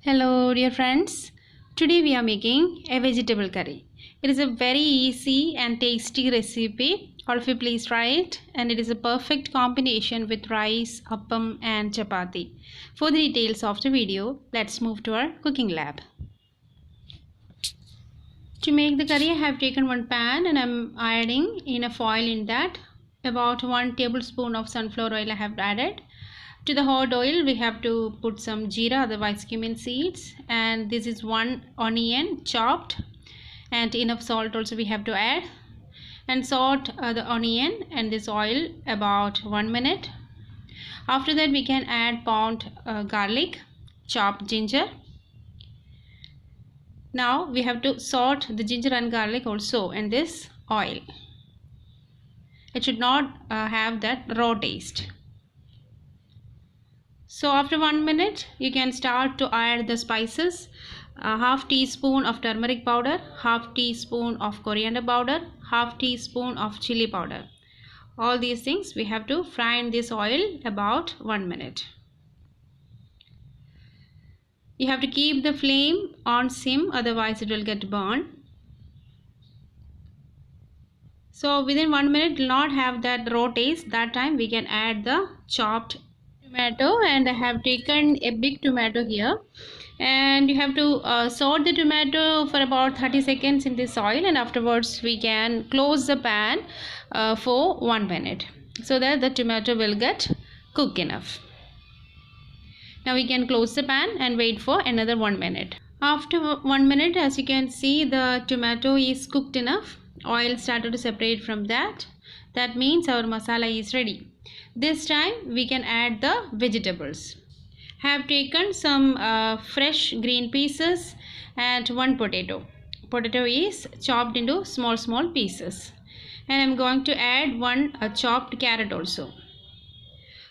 Hello dear friends, today we are making a vegetable curry. It is a very easy and tasty recipe. All of you please try it, and it is a perfect combination with rice, appam and chapati. For the details of the video, let's move to our cooking lab. To make the curry, I have taken one pan and I am adding enough oil in that. About 1 tablespoon of sunflower oil I have added. To the hot oil we have to put some jeera, otherwise cumin seeds, and this is 1 onion chopped, and enough salt also we have to add, and saute the onion and this oil about 1 minute. After that we can add pound garlic, chopped ginger. Now we have to saute the ginger and garlic also in this oil. It should not have that raw taste. So after 1 minute you can start to add the spices. Half teaspoon of turmeric powder, half teaspoon of coriander powder, half teaspoon of chili powder. All these things we have to fry in this oil about 1 minute. You have to keep the flame on sim, otherwise it will get burned. So within 1 minute it will not have that raw taste. That time we can add the chopped tomato, and I have taken a big tomato here, and you have to saute the tomato for about 30 seconds in this oil, and afterwards we can close the pan for 1 minute so that the tomato will get cooked enough. Now we can close the pan and wait for another 1 minute. After 1 minute, as you can see, the tomato is cooked enough. Oil started to separate from that. That means our masala is ready. This time we can add the vegetables. I have taken some fresh green pieces and 1 potato. Potato is chopped into small pieces. And I am going to add 1 chopped carrot also.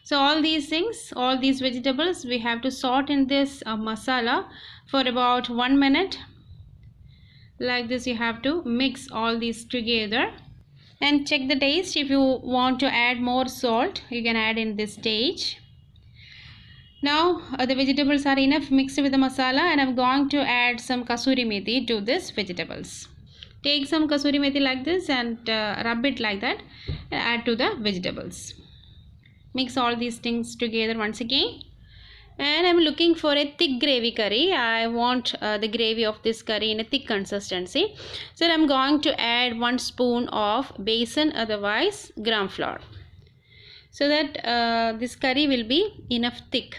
So all these things, all these vegetables, we have to saute in this masala for about 1 minute. Like this you have to mix all these together and check the taste. If you want to add more salt, you can add in this stage. Now the vegetables are enough mixed with the masala, and I'm going to add some kasuri methi to this vegetables. Take some kasuri methi like this and rub it like that and add to the vegetables. Mix all these things together once again. And I'm looking for a thick gravy curry. I want the gravy of this curry in a thick consistency. So I'm going to add 1 spoon of besan, otherwise gram flour, so that this curry will be enough thick.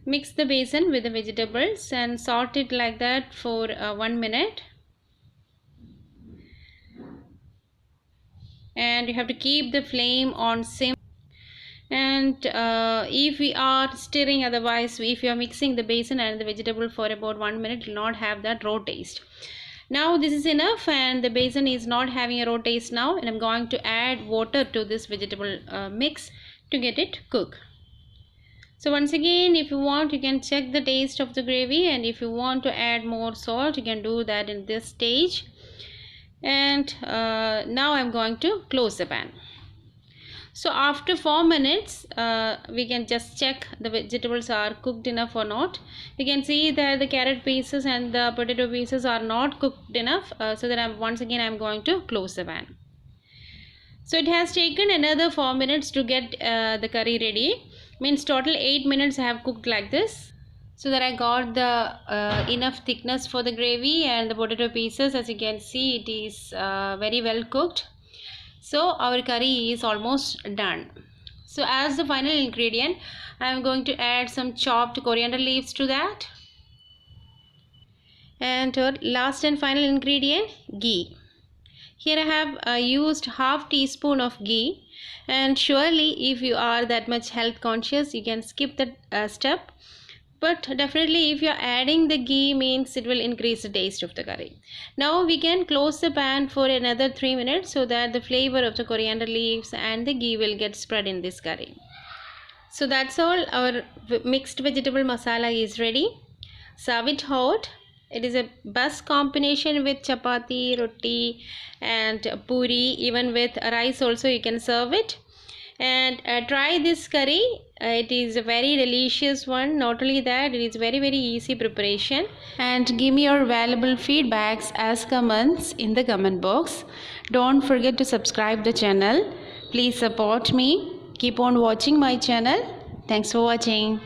Mix the besan with the vegetables and saute it like that for 1 minute. And you have to keep the flame on sim. And if we are stirring, otherwise if you are mixing the besan and the vegetable for about 1 minute, it will not have that raw taste. Now this is enough, and the besan is not having a raw taste now, and I'm going to add water to this vegetable mix to get it cooked. So once again, if you want, you can check the taste of the gravy, and if you want to add more salt, you can do that in this stage. And now I'm going to close the pan. So after 4 minutes, we can just check the vegetables are cooked enough or not. You can see that the carrot pieces and the potato pieces are not cooked enough, so that I'm going to close the pan. So it has taken another 4 minutes to get the curry ready. Means total 8 minutes I have cooked like this, so that I got the enough thickness for the gravy, and the potato pieces, as you can see, it is very well cooked. So our curry is almost done. So as the final ingredient, I am going to add some chopped coriander leaves to that. And our last and final ingredient, ghee. Here I have used half teaspoon of ghee, and surely if you are that much health conscious, you can skip that step. But definitely if you are adding the ghee, means it will increase the taste of the curry. Now we can close the pan for another 3 minutes, so that the flavor of the coriander leaves and the ghee will get spread in this curry. So that's all. Our mixed vegetable masala is ready. Serve it hot. It is a best combination with chapati, roti and puri. Even with rice also you can serve it. and try this curry. It is a very delicious one. Not only that, it is very easy preparation. And give me your valuable feedbacks as comments in the comment box. Don't forget to subscribe the channel. Please support me. Keep on watching my channel. Thanks for watching.